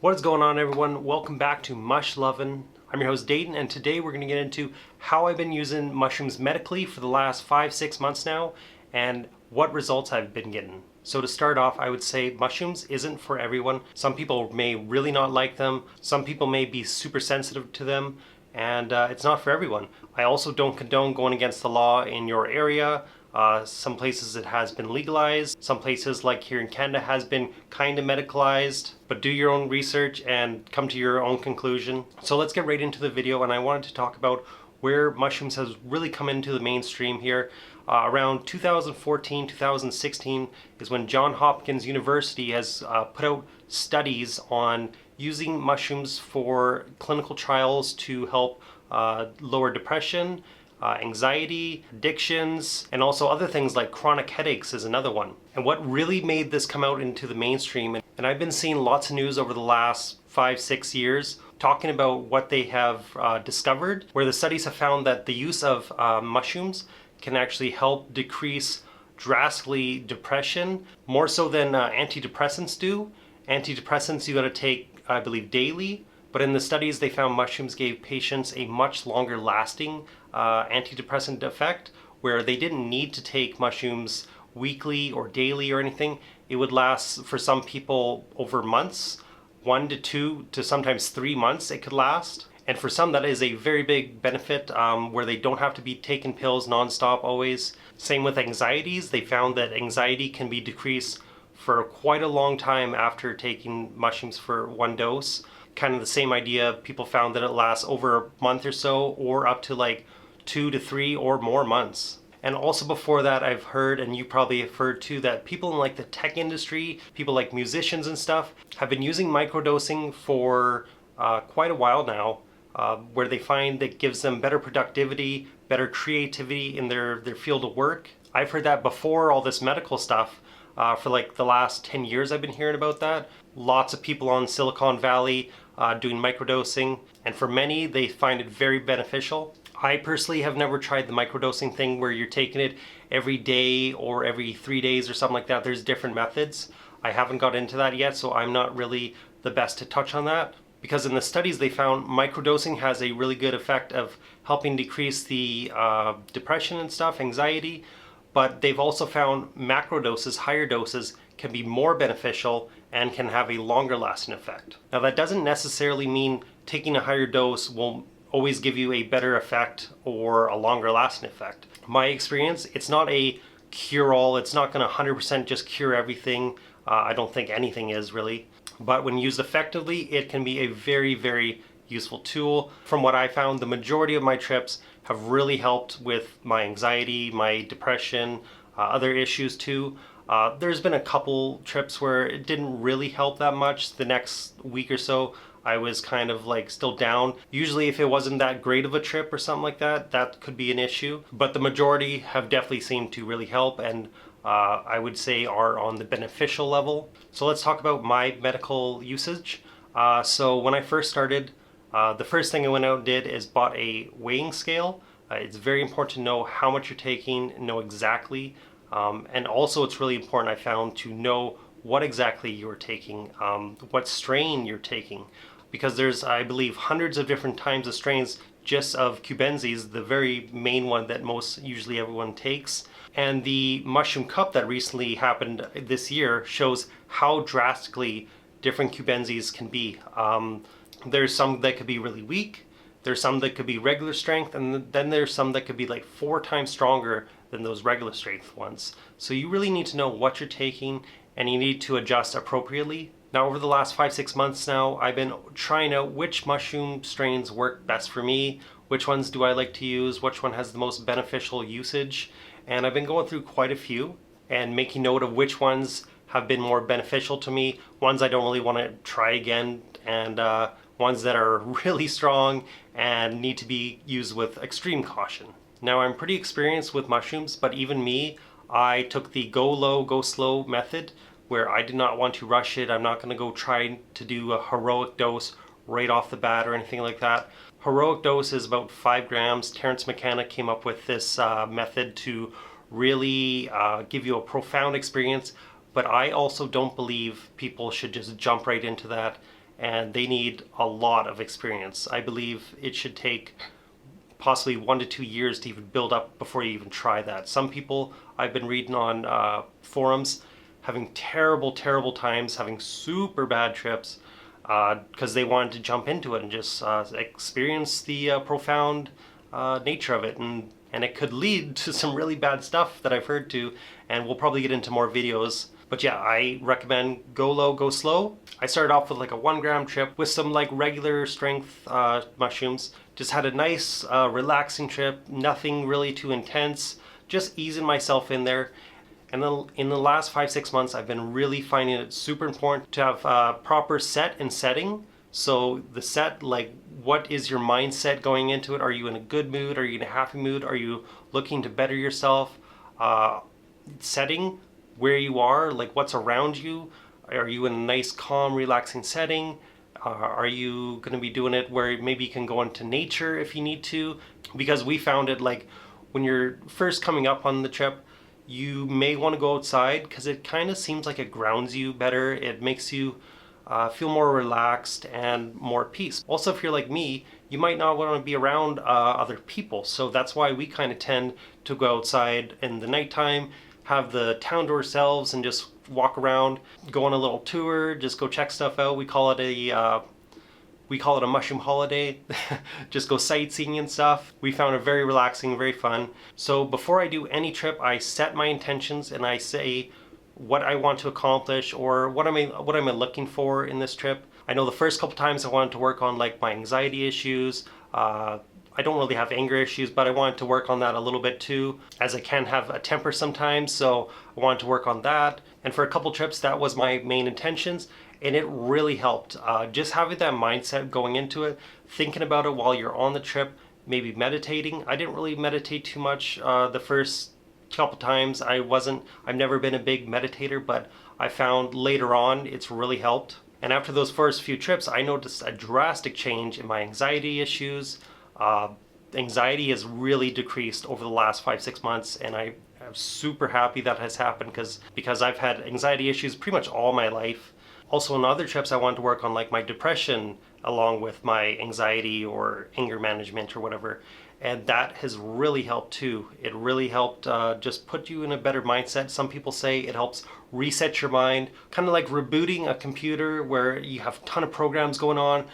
What is going on, everyone? Welcome back to MushLoven. I'm your host Dayton, and today we're going to get into how I've been using mushrooms medically for the last 5-6 months now and what results I've been getting. So to start off, I would say mushrooms isn't for everyone. Some people may really not like them. Some people may be super sensitive to them, and it's not for everyone. I also don't condone going against the law in your area. Some places it has been legalized. Some places like here in Canada has been kind of medicalized. But do your own research and come to your own conclusion. So let's get right into the video, and I wanted to talk about where mushrooms has really come into the mainstream here. Around 2014, 2016 is when John Hopkins University has put out studies on using mushrooms for clinical trials to help lower depression, anxiety, addictions, and also other things like chronic headaches is another one. And what really made this come out into the mainstream, and I've been seeing lots of news over the last 5-6 years talking about what they have discovered, where the studies have found that the use of mushrooms can actually help decrease drastically depression, more so than antidepressants do. Antidepressants you gotta take, I believe, daily. But in the studies, they found mushrooms gave patients a much longer lasting antidepressant effect, where they didn't need to take mushrooms weekly or daily or anything. It would last for some people over months, 1 to 2 to sometimes 3 months it could last. And for some, that is a very big benefit, where they don't have to be taking pills nonstop always. Same with anxieties. They found that anxiety can be decreased for quite a long time after taking mushrooms for one dose. Kind of the same idea. People found that it lasts over a month or so, or up to like 2 to 3 or more months. And also before that, I've heard, and you probably have heard too, that people in like the tech industry, people like musicians and stuff, have been using microdosing for quite a while now, where they find that gives them better productivity, better creativity in their field of work. I've heard that before all this medical stuff. For like the last 10 years I've been hearing about that. Lots of people on Silicon Valley doing microdosing, and for many they find it very beneficial. I personally have never tried the microdosing thing where you're taking it every day or every 3 days or something like that. There's different methods. I haven't got into that yet, so I'm not really the best to touch on that. Because in the studies they found microdosing has a really good effect of helping decrease the depression and stuff, anxiety. But they've also found macrodoses, higher doses, can be more beneficial and can have a longer lasting effect. Now that doesn't necessarily mean taking a higher dose will always give you a better effect or a longer lasting effect. My experience, it's not a cure-all. It's not going to 100% just cure everything. I don't think anything is really. But when used effectively, it can be a very, very useful tool. From what I found, the majority of my trips have really helped with my anxiety, my depression, other issues too. There's been a couple trips where it didn't really help that much. The next week or so, I was kind of like still down. Usually if it wasn't that great of a trip or something like that, that could be an issue. But the majority have definitely seemed to really help, and I would say are on the beneficial level. So let's talk about my medical usage. So when I first started, the first thing I went out and did is bought a weighing scale. It's very important to know how much you're taking, know exactly. And also it's really important, I found, to know what exactly you're taking, what strain you're taking. Because there's, I believe, hundreds of different types of strains just of cubensis, the very main one that usually everyone takes. And the mushroom cup that recently happened this year shows how drastically different cubensis can be. There's some that could be really weak, there's some that could be regular strength, and then there's some that could be like 4 times stronger than those regular strength ones. So you really need to know what you're taking, and you need to adjust appropriately. Now over the last 5-6 months now, I've been trying out which mushroom strains work best for me, which ones do I like to use, which one has the most beneficial usage, and I've been going through quite a few and making note of which ones have been more beneficial to me, ones I don't really want to try again, and ones that are really strong and need to be used with extreme caution. Now I'm pretty experienced with mushrooms, but even me, I took the go low, go slow method, where I did not want to rush it. I'm not going to go try to do a heroic dose right off the bat or anything like that. Heroic dose is about 5 grams. Terence McKenna came up with this method to really give you a profound experience, but I also don't believe people should just jump right into that and they need a lot of experience. I believe it should take possibly 1 to 2 years to even build up before you even try that. Some people I've been reading on forums having terrible times, having super bad trips because they wanted to jump into it and just experience the profound nature of it, and it could lead to some really bad stuff that I've heard too, and we'll probably get into more videos. But yeah, I recommend go low, go slow. I started off with like a 1 gram trip with some like regular strength mushrooms. Just had a nice relaxing trip, nothing really too intense, just easing myself in there. And then in the last 5-6 months, I've been really finding it super important to have proper set and setting. So the set, like, what is your mindset going into it? Are you in a good mood? Are you in a happy mood? Are you looking to better yourself? Setting, where you are, like what's around you. Are you in a nice, calm, relaxing setting? Are you going to be doing it where maybe you can go into nature if you need to? Because we found it, like, when you're first coming up on the trip, you may want to go outside because it kind of seems like it grounds you better. It makes you feel more relaxed and more at peace. Also, if you're like me, you might not want to be around other people. So that's why we kind of tend to go outside in the nighttime, have the town to ourselves, and just walk around, go on a little tour, just go check stuff out. We call it a mushroom holiday. Just go sightseeing and stuff. We found it very relaxing, very fun. So before I do any trip, I set my intentions and I say what I want to accomplish or what am I looking for in this trip. I know the first couple times I wanted to work on like my anxiety issues. I don't really have anger issues, but I wanted to work on that a little bit too, as I can have a temper sometimes, so I wanted to work on that. And for a couple trips, that was my main intentions, and it really helped. Just having that mindset going into it, thinking about it while you're on the trip, maybe meditating. I didn't really meditate too much the first couple times. I've never been a big meditator, but I found later on it's really helped. And after those first few trips, I noticed a drastic change in my anxiety issues. Anxiety has really decreased over the last 5-6 months, and I'm super happy that has happened because I've had anxiety issues pretty much all my life. Also, on other trips, I wanted to work on like my depression along with my anxiety or anger management or whatever, and that has really helped too. It really helped just put you in a better mindset. Some people say it helps reset your mind, kind of like rebooting a computer where you have a ton of programs going on,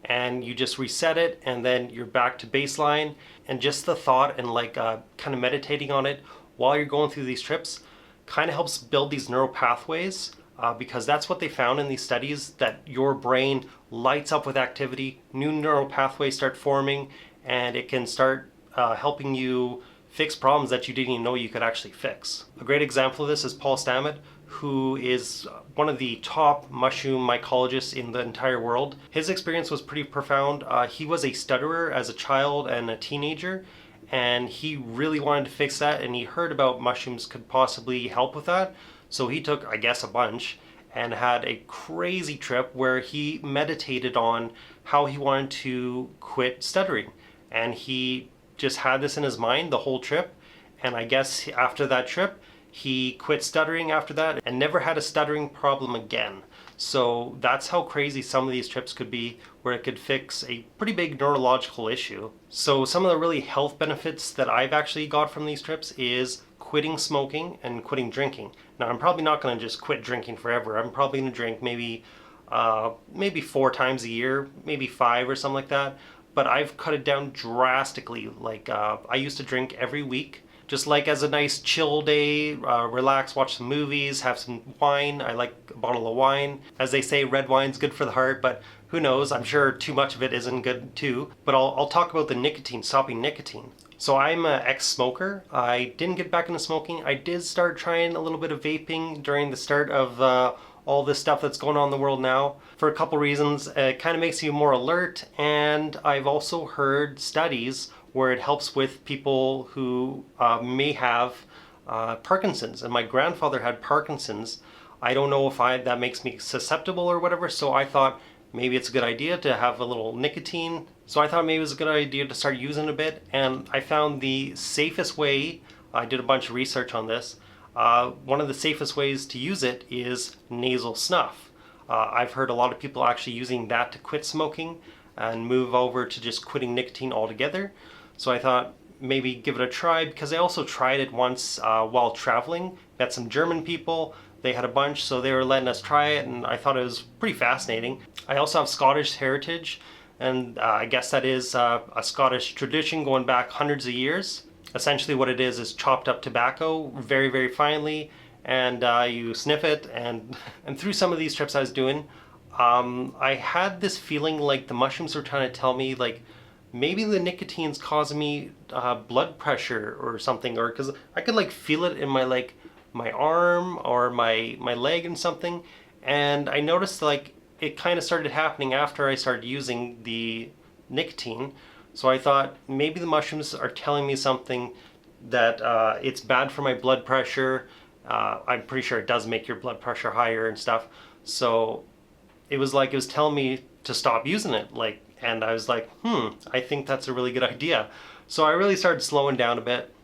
and you just reset it and then you're back to baseline. And just the thought and like kind of meditating on it while you're going through these trips kind of helps build these neural pathways, because that's what they found in these studies, that your brain lights up with activity, new neural pathways start forming, and it can start helping you fix problems that you didn't even know you could actually fix. A great example of this is Paul Stamet, who is one of the top mushroom mycologists in the entire world. His experience was pretty profound. He was a stutterer as a child and a teenager, and he really wanted to fix that, and he heard about mushrooms could possibly help with that. So he took, I guess, a bunch and had a crazy trip where he meditated on how he wanted to quit stuttering. And he just had this in his mind the whole trip. And I guess after that trip, he quit stuttering after that and never had a stuttering problem again. So that's how crazy some of these trips could be, where it could fix a pretty big neurological issue. So some of the really health benefits that I've actually got from these trips is quitting smoking and quitting drinking. Now, I'm probably not going to just quit drinking forever. I'm probably going to drink maybe 4 times a year, maybe 5 or something like that. But I've cut it down drastically. Like I used to drink every week, just like as a nice chill day, relax, watch some movies, have some wine. I like a bottle of wine. As they say, red wine's good for the heart, but who knows? I'm sure too much of it isn't good too. But I'll talk about the nicotine, stopping nicotine. So I'm an ex-smoker. I didn't get back into smoking. I did start trying a little bit of vaping during the start of all this stuff that's going on in the world now, for a couple reasons. It kind of makes you more alert, and I've also heard studies where it helps with people who may have Parkinson's, and my grandfather had Parkinson's. I don't know if that makes me susceptible or whatever, so I thought maybe it's a good idea to have a little nicotine. So I thought maybe it was a good idea to start using it a bit, and I found the safest way. I did a bunch of research on this. One of the safest ways to use it is nasal snuff. I've heard a lot of people actually using that to quit smoking and move over to just quitting nicotine altogether. So I thought maybe give it a try, because I also tried it once while traveling. Met some German people. They had a bunch, so they were letting us try it, and I thought it was pretty fascinating. I also have Scottish heritage, and I guess that is a Scottish tradition going back hundreds of years. Essentially what it is chopped up tobacco very, very finely, and you sniff it, and through some of these trips I was doing, I had this feeling like the mushrooms were trying to tell me, like, maybe the nicotine's causing me blood pressure or something, or because I could like feel it in my arm or my leg and something. And I noticed like it kind of started happening after I started using the nicotine. So I thought maybe the mushrooms are telling me something, that it's bad for my blood pressure. I'm pretty sure it does make your blood pressure higher and stuff. So it was like it was telling me to stop using it. And I was like, I think that's a really good idea. So I really started slowing down a bit.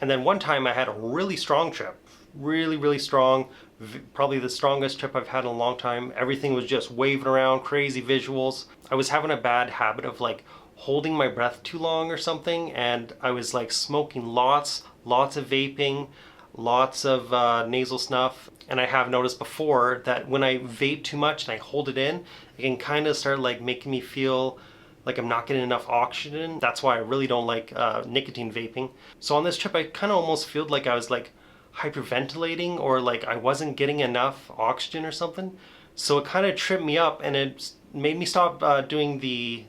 And then one time I had a really strong trip. Really, really strong. Probably the strongest trip I've had in a long time. Everything was just waving around, crazy visuals. I was having a bad habit of like holding my breath too long or something. And I was like smoking lots of vaping, lots of nasal snuff. And I have noticed before that when I vape too much and I hold it in, it can kind of start like making me feel like I'm not getting enough oxygen. That's why I really don't like nicotine vaping. So on this trip, I kind of almost felt like I was like hyperventilating, or like I wasn't getting enough oxygen or something. So it kind of tripped me up, and it made me stop doing the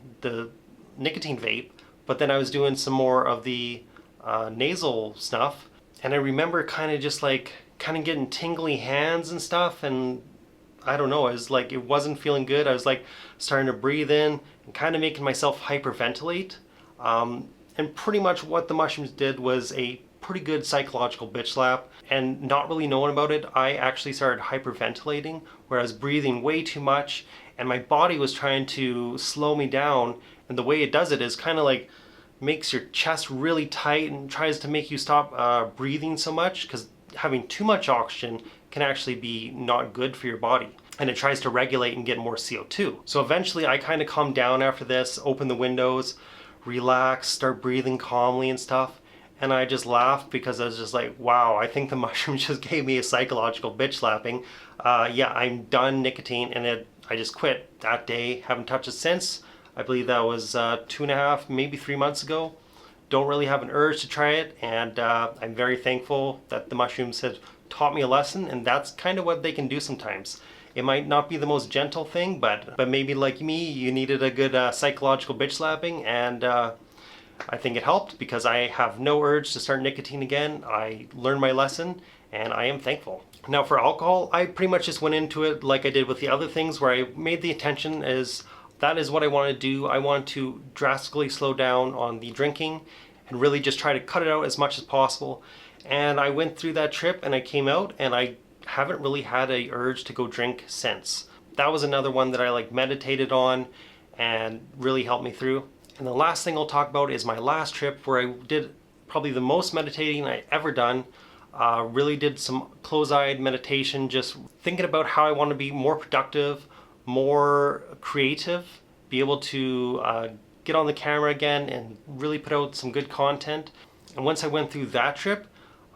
nicotine vape. But then I was doing some more of the nasal snuff, and I remember kind of just like getting tingly hands and stuff, and I don't know, I was like, it wasn't feeling good. I was like starting to breathe in and kind of making myself hyperventilate. And pretty much what the mushrooms did was a pretty good psychological bitch slap. And not really knowing about it, I actually started hyperventilating, where I was breathing way too much and my body was trying to slow me down. And the way it does it is kind of like makes your chest really tight and tries to make you stop breathing so much, because having too much oxygen can actually be not good for your body. And it tries to regulate and get more CO2. So eventually I kind of calmed down after this, opened the windows, relax, start breathing calmly and stuff. And I just laughed because I was just like, wow, I think the mushrooms just gave me a psychological bitch slapping. Yeah, I'm done nicotine, and I just quit that day. Haven't touched it since. I believe that was 2.5, maybe 3 months ago. Don't really have an urge to try it, and I'm very thankful that the mushrooms have taught me a lesson, and that's kind of what they can do sometimes. It might not be the most gentle thing, but maybe like me, you needed a good psychological bitch slapping, and I think it helped, because I have no urge to start nicotine again. I learned my lesson, and I am thankful. Now for alcohol, I pretty much just went into it like I did with the other things, where I made the intention is that is what I want to do. I want to drastically slow down on the drinking and really just try to cut it out as much as possible. And I went through that trip and I came out, and I haven't really had a urge to go drink since. That was another one that I like meditated on and really helped me through. And the last thing I'll talk about is my last trip, where I did probably the most meditating I ever done. Really did some close-eyed meditation, just thinking about how I want to be more productive, more creative, be able to get on the camera again and really put out some good content. And once I went through that trip,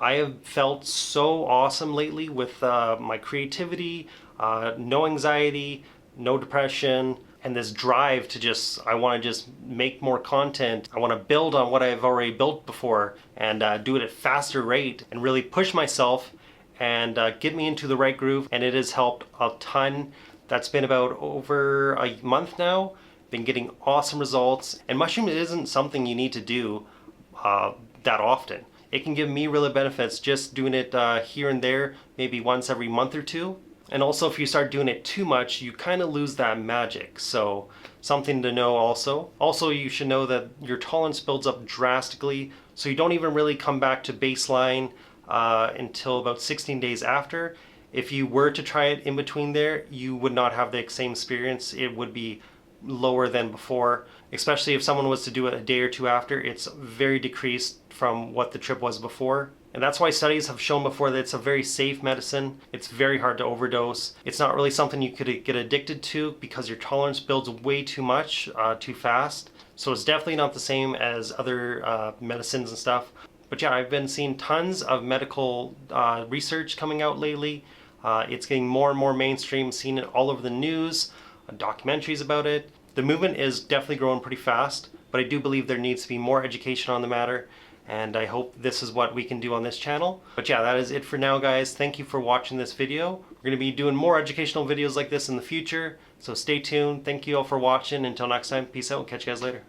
I have felt so awesome lately with my creativity, no anxiety, no depression, and this drive to I want to just make more content. I want to build on what I've already built before and do it at faster rate and really push myself and get me into the right groove. And it has helped a ton. That's been about over a month now. Been getting awesome results. And mushroom isn't something you need to do that often. It can give me really benefits just doing it here and there, maybe once every month or two. And also if you start doing it too much, you kind of lose that magic. So something to know also. Also, you should know that your tolerance builds up drastically, so you don't even really come back to baseline until about 16 days after. If you were to try it in between there, you would not have the same experience. It would be lower than before, especially if someone was to do it a day or two after. It's very decreased from what the trip was before. And that's why studies have shown before that it's a very safe medicine. It's very hard to overdose. It's not really something you could get addicted to because your tolerance builds way too much, too fast. So it's definitely not the same as other medicines and stuff. But yeah, I've been seeing tons of medical research coming out lately. It's getting more and more mainstream, seeing it all over the news, documentaries about it. The movement is definitely growing pretty fast, but I do believe there needs to be more education on the matter. And I hope this is what we can do on this channel. But yeah, that is it for now, guys. Thank you for watching this video. We're going to be doing more educational videos like this in the future, so stay tuned. Thank you all for watching. Until next time, peace out. We'll catch you guys later.